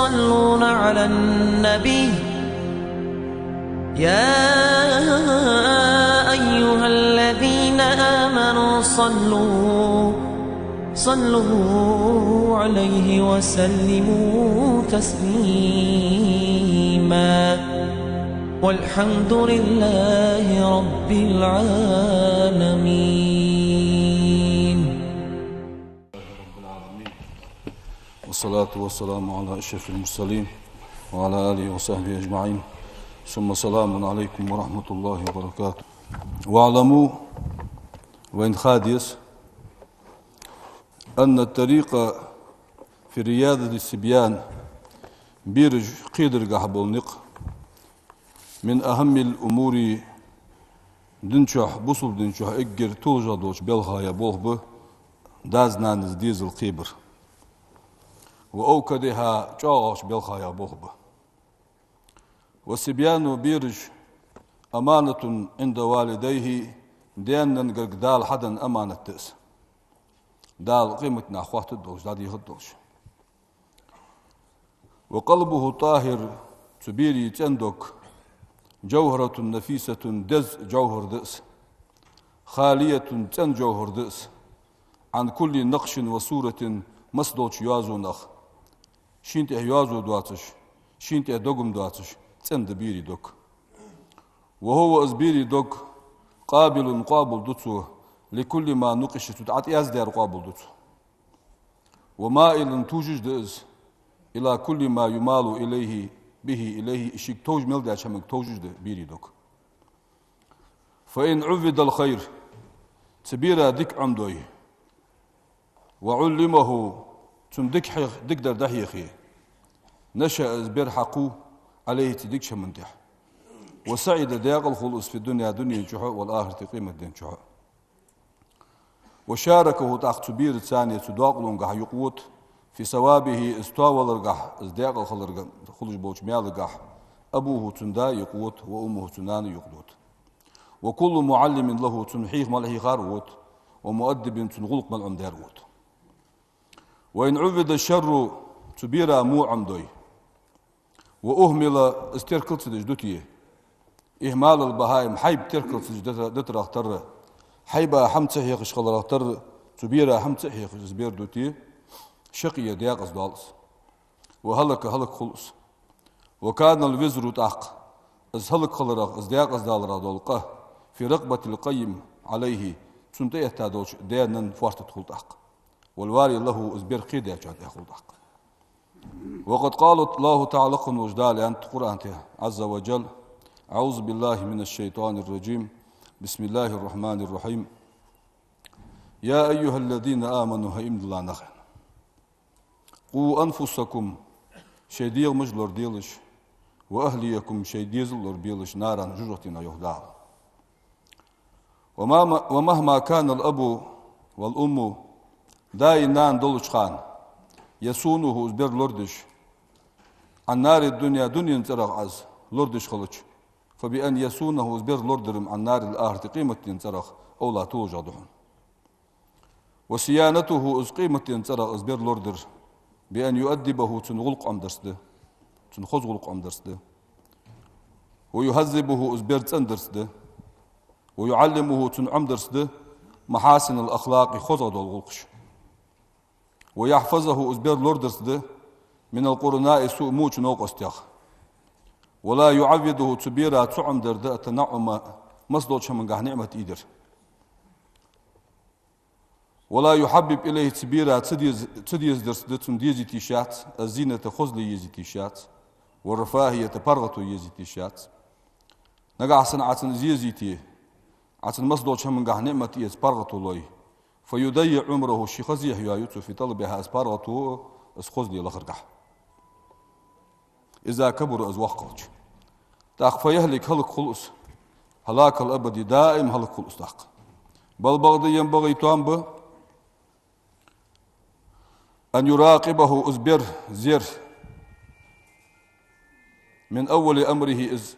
يصلون على النبي يا أيها الذين آمنوا صلوا عليه وسلموا تسليما والحمد لله رب العالمين. والصلاة والسلام على أشرف المرسلين وعلى آله وصحبه أجمعين، ثم سلام عليكم ورحمة الله وبركاته. واعلموا وإن خاديس أن الطريقة في رياضة الصبيان بيرج قيدر قحبولنق من أهم الأمور دنشح بصل دنشح إجر توجدوش بلغاية بوغبه دازنانز ديز القيبر وأوكدها جاوش بلغاية بوغبه. والصبيان بيرج أمانة عند والديه ديانا قرقدال حدا أمانة تأس دال قيمتنا أخوات الدوش دادي الدوش وقلبه طاهر تبيري تندك جوهرة نفيسة دز جوهر دأس خالية تن جوهر دأس عن كل نقش وصورة مصدوش يازو نخ شينت يازو دواتش شينت دوغم دواتش تن دبيري دوك وهو أزبيري دوك قابل قابل دوتو لكل ما نقش تتعط يزدار قابل دوتو ومائل توجج دأس إلى كل ما يمال إليه به إليه إشيك توج ملدع شمك توجج بيري دوك. فإن عبد الخير تبيرا ديك عمدوي وعلمه تمدك دقدر دحيخي نشأ أزبير حقو عليه تديك شمندح وسعد داق الخلص في الدنيا دنيا جحا والآخرة قيمة دين جحا وشاركه تاق تبير الثانية تداقلون قح يقوت في ثوابه استوى لرقح ازداق الخلق خلج بوش ميالقح أبوه تندا يقوت وأمه تنان يقوت وكل معلم له تنحيخ ملحي خاروت ومؤدب تنغلق ملعم داروت. وإن عبد الشر تبيرا مو عمدوي وأهمل استركل سجدتيه إهمال البهائم حيب تركل سجدتر اختر حيبا حمد سحيق اشغل اختر تبيرا حمد سحيق زبير دوتيه شقي دياق أصدالس وهلك خلص وكان الوزر تاق از هلك خلرق از دياق أصدال رادولقه في رقبة القيم عليه سنتيه تادوش ديانا فارتت خلطاق والواري له ازبير قيدة جاد خلطاق. وقد قالت الله تعالى وجدال عن القرآن عز وجل أعوذ بالله من الشيطان الرجيم بسم الله الرحمن الرحيم يا أيها الذين آمنوا هئم الله نخل قوا أنفسكم شيديل مجلور ديلش وأهليكم شيديزلور بيلش نارا جرتنا يهدى. ومهما كان الأب والأم داينان دولش خان يسونه زبير لوردش عن نار الدنيا دنيا ترغ عز لوردش خلش فبأن يسونه زبير لوردرم عن نار الآخرة قيمة ترغ أو لا توجدهم. وصيانته از قيمة ترغ زبير لوردر بأن يؤدبه تنغلق أم درسده تنخزغلق أم درسده ويهذبه أزبير تندرسده ويعلمه تنعم درسده محاسن الأخلاق خزغد الغلقش ويحفظه أزبير لوردرسده من القرناء سوء موش نوق استياخ ولا يعوده تبيرا تعم درده تنعم مصدر شمنقه نعمة إيدر ولا يحبب إليه تبيرا تديز درسده تنديزي تيشات الزينة خزلي يزي تيشات والرفاهية برغتو يزي تيشات نقع صنعة زيزي تي عشان مصدر شمنقه نعمة إيز برغتو لوي فيضيع عمره الشيخ يحيى في طلبها أسبارغتو أسخزلي لخرقح إذا كبر أزواقوش تاق فيهلك هلك خلص هلاك الأبدي دائم هلك خلص تاق بل بغضي ينبغي توانبه أن يراقبه أزبر زير من أول أمره إز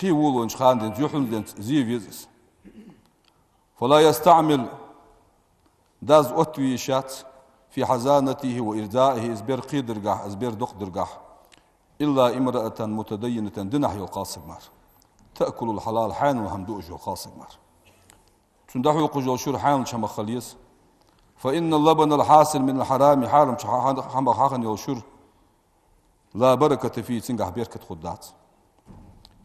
قيول ونشخان جحن زي فيزس فلا يستعمل داز أتوي شات في حزانته وإردائه إزبير قيدرقح إزبير دقدرقح إلا امرأة متدينة دنح يلقاسق مار تأكل الحلال حان وهمدوج يلقاسق مار تندحو قجو شور حان شما خليس فإن اللبن الحاصل من الحرام حارم حما حاخن يلشور لا بركة فيه تنقح بيركة خدات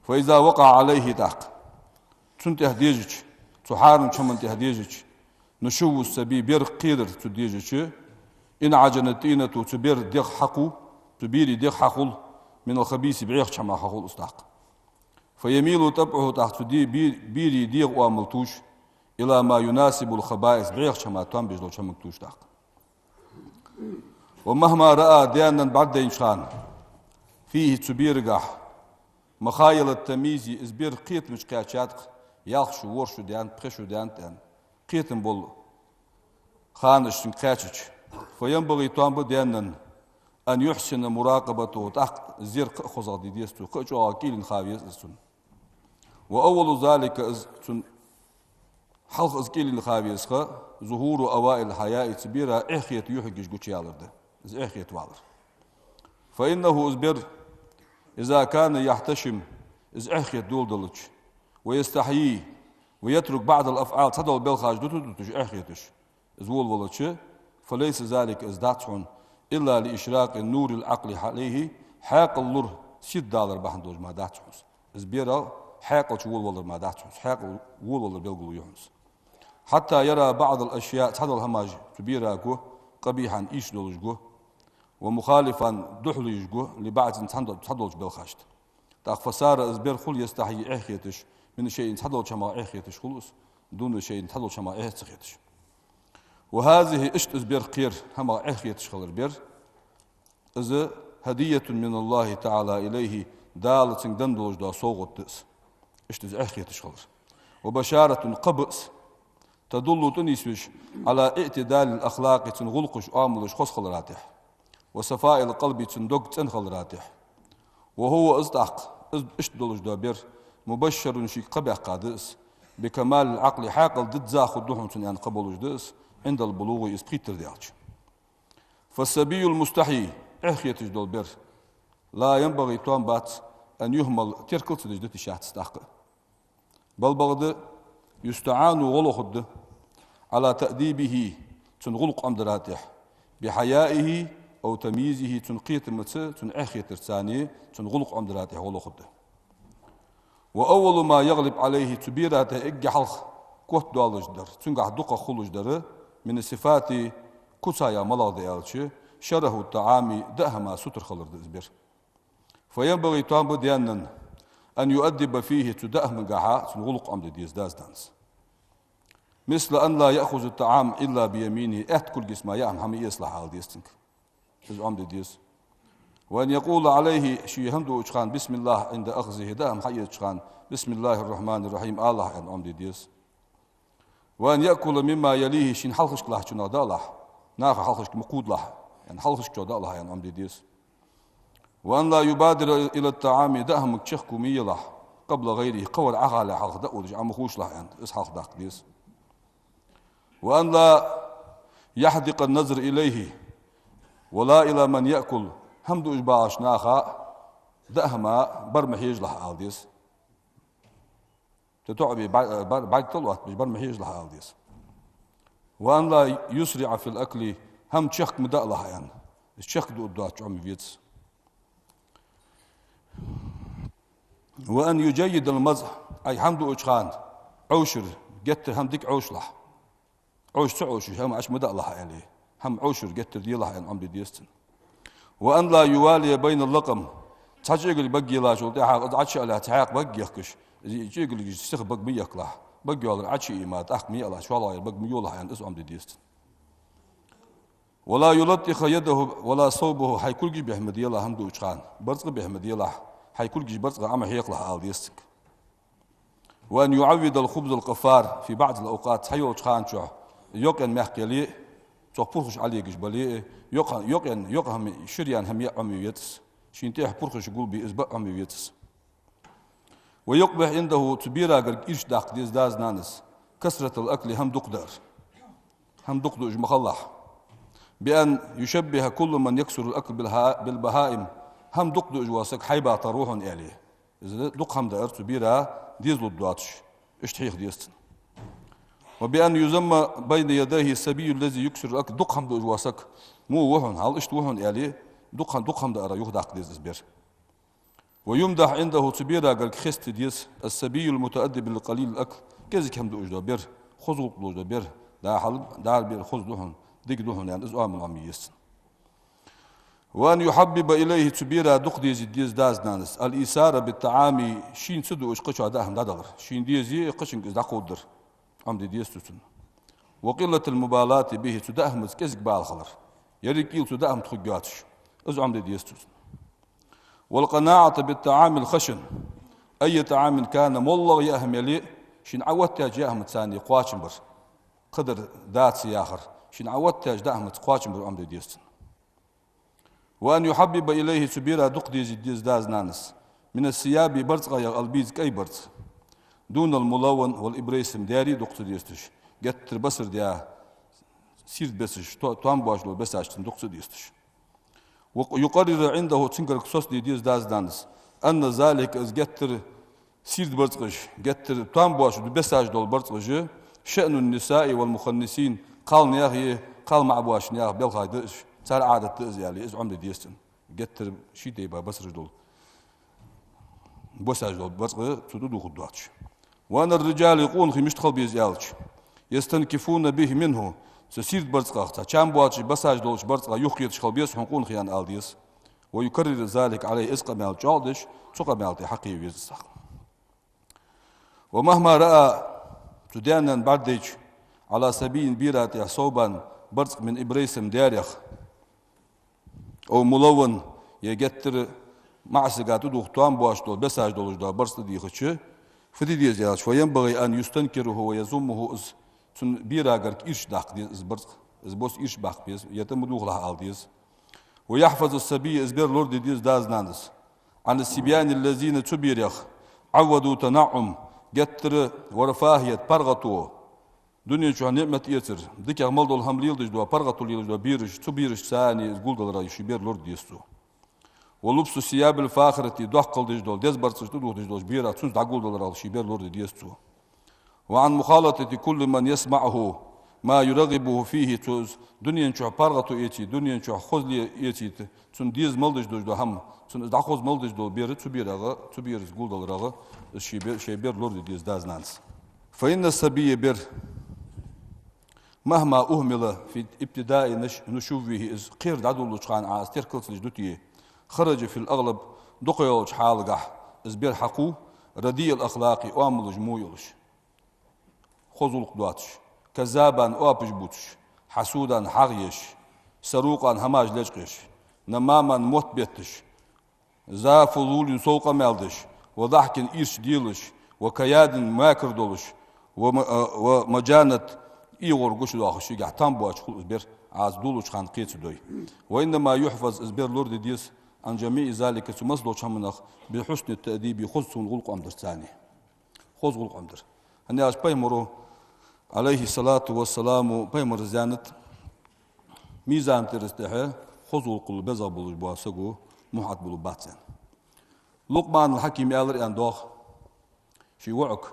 فإذا وقع عليه داق تنتهديجك تحارم شمن تهديجك نشو السبي بير قيدر تديجك إن عجنتينة تبير ديخ حقو تبيري ديخ حقل من الخبيث بعيق شما حقل أصداق فيميل تبعه تحت بيري ديغ واملتوش إلى ما يناسب الخبائث بعيق شما تنبج لو شمكتوش داق ومهما رأى ديانا بعد إنشان فيه تبيرقح مخايل التمييزي إزبير قيت مش قياتشات يالخشو ورشو ديان بخشو ديان تان قيتن بول خانش قياتش فينبغي تنبو ديانا أن يحسن مراقبته تحت زير خزق ديستو قجوا كيلن خاويس استن وأول ذلك حلق كيلن خاويس ظهور أوائل الحياة تبيرا إخية يحجج قوشيالر ده إخية والر فإنه إزبير إذا كان يحتشم إز إخية دول دلج ويستحيي ويترك بعض الأفعال تدل بالخاج دوتش إخيتش إزول ولتش فليس ذلك إزداتشون إلا لإشراق النور العقل عليه حاق اللر $6 بحندوج ما داتشونس إزبيرا حاق شوول والر ما داتشونس حاق وول والر بيلقلو يونس حتى يرى بعض الأشياء تدل هماج تبيرا جو قبيحا إيش دولج جو ومخالفا دحلج جو لبعض تدلج بالخاشت تاق فسار إزبير خل يستحي إخيتش من شيء تدلج شما إخيتش خلص دون شيء تدلج شما إخيتش وهذه اشت إزبير قير هما إخيتش خلر بير إذا هدية من الله تعالى إليه دالة دندوج دا صوغت دس اشت إخيتش خلر وبشارة قبس تدل تنسوش على اعتدال الأخلاق تنغلقش آملش خص خلراتح وصفاء القلب تندق تنخلراتح وهو إصدق اشت دولج دا بير مبشر شي قبع قادس بكمال العقل حاقل ضد زاخد دحن تنيان قبلوش دس عند البلوغ يسبقيت تردياتش فالسبي المستحي اخيتش دول بير لا ينبغي توانبات أن يهمل تركل تدجدتي شاهد تستحق بل بغد يستعان غلقد على تأديبه تنغلق أمدراتح بحيائه أو تمييزه تنقيت متس تنأخيت ترساني تنغلق أمدراتح غلقد وأول ما يغلب عليه تبيراته إجي حلق كوت دوالج در تنقع دقة خلوج در من الصفات كسايا ملاذ يالشي شره الطعام دهما ستر خلر دزبير فينبغي تام ديانا أن يؤدب فيه تدأهم قاحا تنغلق أمد ديز داز دانس مثل أن لا يأخذ الطعام إلا بيمينه كل جسم يأهم حمي يصلح على ديستنك تز أمد ديز وأن يقول عليه شي همدو اشخان بسم الله عند أخذه دهم حي اشخان بسم الله الرحمن الرحيم الله أن أمد ديز وأن يأكل مما يليه شين حلقش له شنا داله ناخ حلقش مقود له يعني حلقش جو داله يعني أمد ديز وأن لا يبادر إلى الطعام دهم تشخ ميله قبل غيره قول عقل حلق دأود عم خوش له يعني إسحاق داق ديز وأن لا يحدق النظر إليه ولا إلى من يأكل همدو إجباش ناخا دهما برمحيج له آلديس تتعبي بعد طلوات برمحيج له آلديس وأن لا يسرع في الأكل هم تشخ مدأ لها يعني الشخ دو دوات عمي فيتس وأن يجيد المزح أي حمدو إجخان عوشر جت هم ديك عوش له عوش تعوش هم عش مدأ لها يعني هم عوشر جت دي لها يعني عمي ديستن وأن لا يوالي بين اللقم تحجيقل بقي لا شو تحاق عشي على تحاق بقي يخكش يجيقل يستخ بق ميك له بقي على عشي ما تحق مي الله شو الله بق ميوله يعني اسم عمد ديست ولا يلطخ يده ولا صوبه حيكل جي بحمد الله همدو اشخان برزق بحمد الله حيكل جي برزق عم حيق له آل ديستك وأن يعود الخبز القفار في بعض الأوقات حيو اشخان شو يوقن محكلي تقبرخش عليه جبلي يقهم شريان هم يعميويتس شينتيه برخش يقول بإزباء عميويتس ويقبح عنده تبيرا قرق إيش داق ديز داز نانس كسرة الأكل هم دقدر هم دقدر مخلح بأن يشبه كل من يكسر الأكل بالبهائم هم دق دو إجواسك حيبا تروح عليه إذا دق هم دائرت بيرا ديز الدواتش اشتحيخ ديستن وبأن يزم بين يديه السبي الذي يكسر الأكل دق هم دو إجواسك مو وحن هل اشت وحن عليه دق هم دائرة يخدق ديز إزبير ويمدح عنده تبيرا قال خست ديس السبي المتأدب لقليل الأكل كذلك هم دو إجدا بير خذوا قلوجدا بير دا حلب دا بير خذ دوهن ديك دوهن يعني إزوا من عميس وأن يحبب إليه تبيرا دق ديز داز نانس الإسارة بالطعام شين سدو إش قشوا داهم دادغر شين ديزي قشن إز دقودر عم ديز تسن وقلة المبالاة به تداهم كزك بالخلر يريكيل تداهم تخجاتش إز عم ديز تسن والقناعة بالطعام الخشن أي طعام كان مولغ يأهم يلي شين عودت يا أحمد ثاني قواشمبر قدر ذات سياخر شين عودت يا أحمد قواشمبر عم ديستن وأن يحبب إليه سبيرا دق ديز داز نانس من الثياب برزقة يا البيز كي برز دون الملون والإبريسم داري دق ديستش جت بصر ديا سير بسش توام باش لو بساشتن دق ديستش ويقرر عنده تنكر كسوس ديز داز نانس أن ذلك إز جتر سيرد برزقش جتر توام باش لو بساش دول برزقش شأن النساء والمخنسين قال نياهي قال مع باش نياه بيلخاي دش صار عادة تأزيالي إز عمد ديستن جتر شي ديبا بسرج دول بساج دول برزق تدودو خدواتش وأن الرجال يقون خي مشتخل بيزيالش يستنكفون به منه سيرد برزق أختا كان بواتش بساج دولش برزق يخيط شخل بيس حنقون خيان آلديس ويكرر ذلك عليه إسقى مال جالدش سقى مالتي حقي ويزسخ ومهما رأى تدانا بعدج على سبيل بيرات صوبا برزق من إبريسم داريخ أو ملون يجتر معسكات دوخ توام باش دول بساج دولش دول برزق ديخش فدي ديزيالش وينبغي أن يستنكره ويزمه إز تن بيرا قرك إيش داق ديز إز برزق إز بوس إيش باق بيز يتم دوخ لها آل ديز ويحفظ السبي إزبير لورد ديز داز نانس عن السبيان الذين تبيريخ عودوا تنعم جتر ورفاهية برغتو دنيا شو نعمة يتر ديك عمل دول هم ليلدش دوا برغتو ليلدش دوا بيرش تبيرش ثاني زقول دول رايش بير لورد ديستو ولبس الثياب الفاخرة دحقل ديش دول ديز برسش تدوخ ديش دول بيرا تنس دعقول دول رايش بير لورد ديستو وعن مخالطة كل من يسمعه ما يرغبه فيه توز دنيا شو برغتو يتي دنيا شو خزلي يتي تن ديز ملدش دول هم تن دعخوز ملدش دول بير تبير زقول دول راغ شي بير لورد ديز داز نانس فإن السبي بير مهما أهمل في ابتداء نشوفه إذ قير دعدو لشخان عاز تركلت لجدوتيه خرج في الأغلب دقيوش حالقح إذ بير حقو ردي الأخلاقي أعمل جمويلش خذوا القدواتش كذابا أوابج بوتش حسودا حغيش سروقا هماج لجقش نماما موت بيتش ذا فضول سوق مالدش وضحك إيش ديلش وكياد ماكر دولش ومجانة إيغور قش داخش يقع تنبواش خل إزبير عاز دولش خان قيت دوي وإنما يحفظ إزبير لورد ديس عن جميع ذلك سمسلو شمنخ بحسن التأديب خذ غلق أمدر ثاني خذ غلق أمدر هني أش بيمرو عليه الصلاة والسلام بيمر زانت ميزان ترستحه خذ غلق البزا بلوش بواسقو محط بلو باتسان لقمان الحكيم يالر أن دوخ شي وعك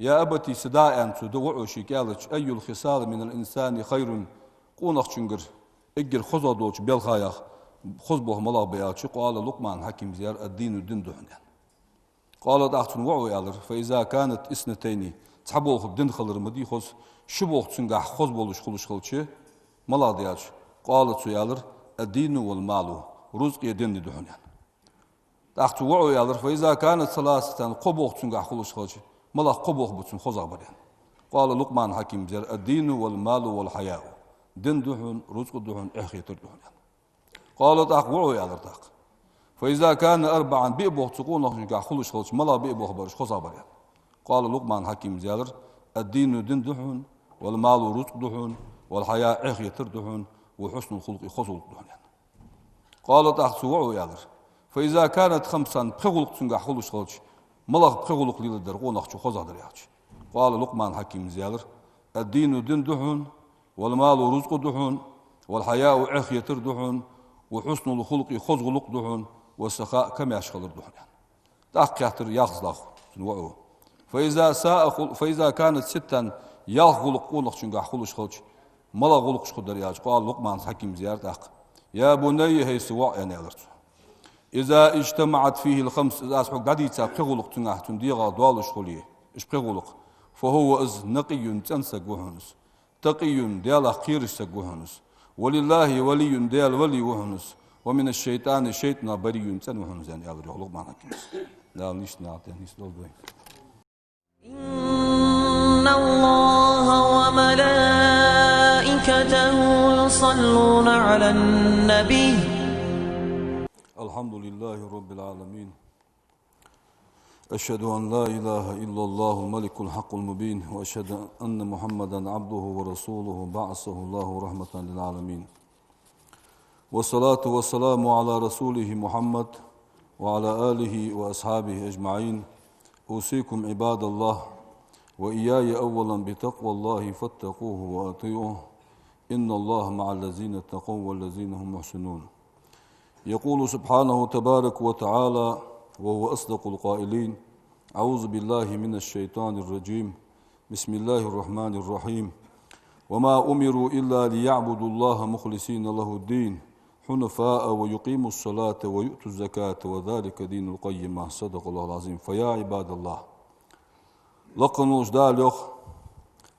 يا أبتي سداء أن تدوعو شي كالج أي الخصال من الإنسان خير قونخ شنجر إجر خذ دوش بالخايخ خذ به ملا بياتش قال لقمان حكيم زيار الدين الدين دهن قال داختن وعو يالر فإذا كانت اثنتين تحبوخ الدين خلر مدي خذ شبوخ تنجح خذ بولش خلش خلشي ملا دياتش قالت يالر الدين والمال رزق يدين دهن داخت وعو يالر فإذا كانت ثلاثة قبوخ تنجح خلش خلشي ملا قبوخ بتن خذ بريان قال لقمان حكيم زيار الدين والمال والحياء دين دهن رزق دهن إخيتر دهن قالت أخوعو يا درتاق فإذا كان أربعا بيبوخ تقول نخشنك خلش خلش ملا بيبوخ برش خصا بريان قال لقمان حكيم زيادر الدين دين دحون والمال رزق دحون والحياة عخ يتر دحون وحسن الخلق خصل دحون قالت أخوعو يا در فإذا كانت خمسا بخلق تنك خلش خلش ملا بخلق ليل در قول نخش خصا درياش قال لقمان حكيم زيادر الدين دين دحون والمال رزق دحون والحياء عخ يتردحن وحسن الخلق خزغلق دحن والسخاء كما يشغل الدحن يعني تأخيتر يخزلخ نوعه فإذا كانت ستا يخلق قولق شنقا خلش خلش ملا غلق شخدر ياج قال لقمان حكيم زيارة أخ يا بني هي سواء يعني ألرت إذا اجتمعت فيه الخمس إذا أسحق داديتا بغلق تناه تنديغا دوالش خليه إش بغلق فهو إز نقي تنسق وهنس تقي ديال خيرش سقوهنس ولله ولي ديال ولي وهنس ومن الشيطان شيطنا بري تن وهنس يعني ألرت لقمان حكيم لا نيش نعطي نيش دولبين إن الله وملائكته يصلون على النبي الحمد لله رب العالمين أشهد أن لا إله إلا الله الملك الحق المبين وأشهد أن محمدا عبده ورسوله بعثه الله رحمة للعالمين والصلاة والسلام على رسوله محمد وعلى آله وأصحابه أجمعين أوصيكم عباد الله وإياي أولا بتقوى الله فاتقوه وأطيعوه إن الله مع الذين اتقوا والذين هم محسنون يقول سبحانه تبارك وتعالى وهو أصدق القائلين أعوذ بالله من الشيطان الرجيم بسم الله الرحمن الرحيم وما أمروا إلا ليعبدوا الله مخلصين له الدين حنفاء ويقيموا الصلاة ويؤتوا الزكاة وذلك دين القيمة صدق الله العظيم فيا عباد الله لقنوش داليخ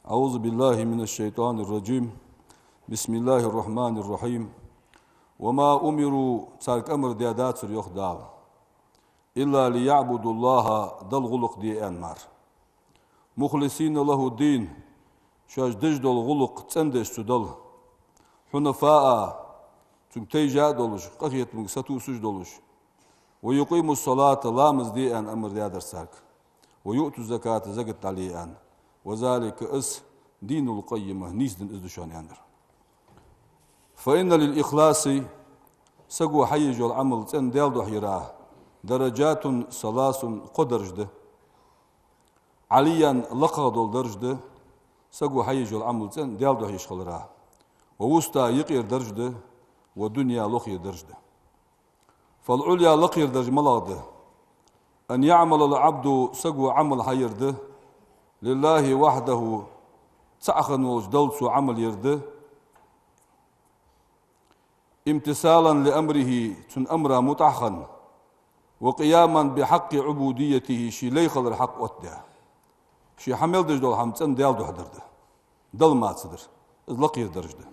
أعوذ بالله من الشيطان الرجيم بسم الله الرحمن الرحيم وما أمروا سارك أمر ديادات سريوخ دال إلا ليعبدوا الله دل غلق دي أنمار مخلصين له الدين شاش دجدل غلق تندش تدل حنفاء تمتيجا دولش قخيت مكستو سج دولش ويقيموا الصلاة لامز دي أن أمر ديادر سارك ويؤتوا الزكاة زكت عليه أن وذلك أس دين القيمة نيسدن إزدشان ياندر فإن للإخلاص سقو حيج العمل تن ديال دحيراه درجات ثلاث قدرجده عليا لقد درجده سقو حيج العمل تن ديال دحيش خلراه ووسطى يقير درجده والدنيا لقير درجده فالعليا لقير درج ملاده أن يعمل العبد سقو عمل حيرده لله وحده سأخن وجدلسو عمل يرده امتثالا لأمره تن أمر متعخن وقياما بحق عبوديته شي ليخل الحق وده شي حمل دج دول حمتن ديال دو حدرده دل ما تصدر لقير درجده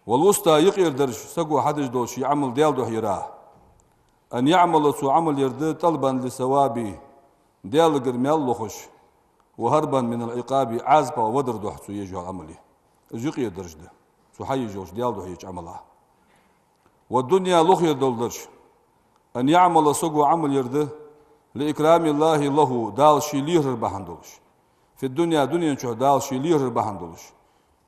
والوسطى يقير درج سقو حدج دول شي عمل ديال دو حيراه أن يعمل سو عمل يرده طلبا لثوابه ديال قرميال لخش وهربا من العقاب عازبا ودر دو حسو يجو عمله يقير درجده سو حي جوش ديال دو حيج عملها والدنيا لخير دولدرش أن يعمل سقو عمل يرده لإكرام الله له دال شيلير بحندولش في الدنيا دنيا شو دال شيلير بحندولش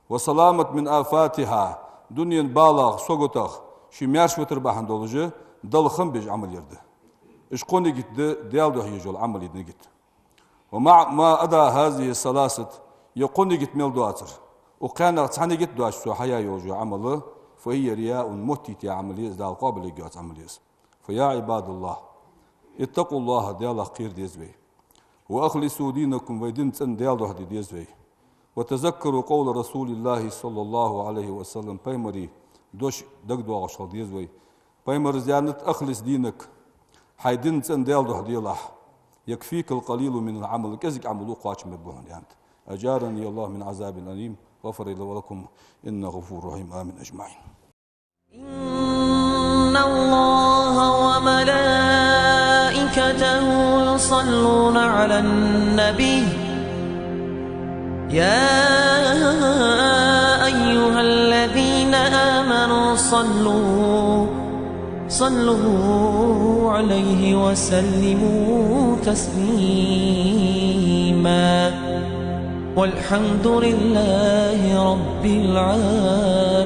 وسلامة من آفاتها دنيا بالغ سقوتخ شي ميارش وتر بحندولش دل خنبج عمل يرده إش قوني جت ديال دو هيجول عمل يدنجت ومع ما أدى هذه الثلاثة يقوني جت ميل دواتر وكان تعني جت دواش سو حياة يوجو عمله فهي رياء متت يا عمليز دال قابل يجوز عمليز فيا عباد الله اتقوا الله ديال خير ديزوي واخلصوا دينكم ويدين تن ديال دوح ديزوي وتذكروا قول رسول الله صلى الله عليه وسلم بايمري دوش دغدو عشر ديزوي بايمر زيانت اخلص دينك حيدين تن ديال دوح ديله يكفيك القليل من العمل كزك عملوا قاش مبهن يعني اجارني الله من عذاب اليم غفر لي ولكم إنه غفور رحيم آمين أجمعين إن الله وملائكته يصلون على النبي يا أيها الذين آمنوا صلوا عليه وسلموا تسليما والحمد لله رب العالمين.